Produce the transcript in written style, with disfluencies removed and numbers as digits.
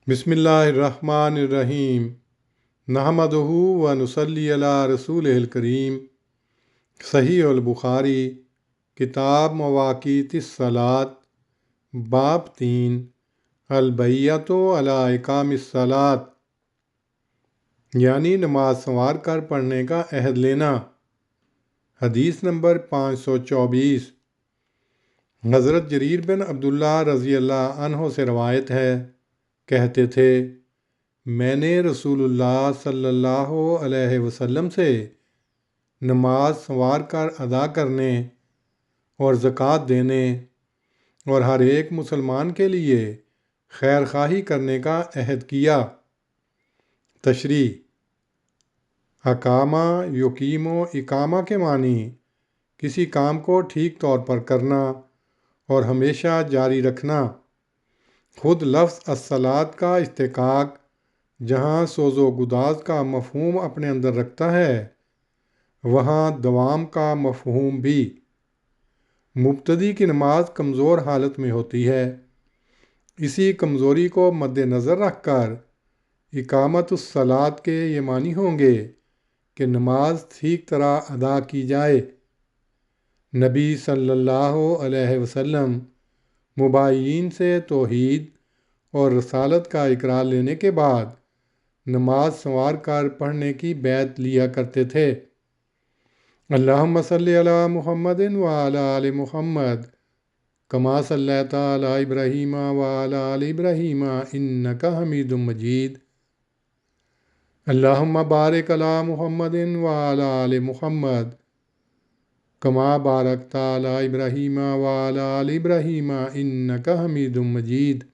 بسم اللہ الرحمن الرحیم نحمدہ و نصلی علی رسول الکریم۔ صحیح البخاری کتاب مواقیت الصلاۃ باب 3 البیۃ علی اقام الصلاۃ، یعنی نماز سنوار کر پڑھنے کا عہد لینا۔ حدیث نمبر 524۔ حضرت جریر بن عبداللہ رضی اللہ عنہ سے روایت ہے، کہتے تھے میں نے رسول اللہ صلی اللہ علیہ وسلم سے نماز سنوار کر ادا کرنے اور زکوٰۃ دینے اور ہر ایک مسلمان کے لیے خیر خواہی کرنے کا عہد کیا۔ تشریح: اقامہ یقیم و اقامہ کے معنی کسی کام کو ٹھیک طور پر کرنا اور ہمیشہ جاری رکھنا۔ خود لفظ الصلاۃ کا اشتقاق جہاں سوز و گداز کا مفہوم اپنے اندر رکھتا ہے، وہاں دوام کا مفہوم بھی۔ مبتدی کی نماز کمزور حالت میں ہوتی ہے، اسی کمزوری کو مد نظر رکھ کر اقامت الصلاۃ کے یہ معنی ہوں گے کہ نماز ٹھیک طرح ادا کی جائے۔ نبی صلی اللہ علیہ وسلم مبایعین سے توحید اور رسالت کا اقرار لینے کے بعد نماز سنوار کر پڑھنے کی بیعت لیا کرتے تھے۔ اللہم صلی علی محمد وعلی آل محمد کما صلیت علی ابراہیم وعلی آل ابراہیم انک حمید مجید۔ اللہم بارک علی محمد وعلی آل محمد کما بارکت علی ابراہیم وعلی آل ابراہیم انک حمید مجید۔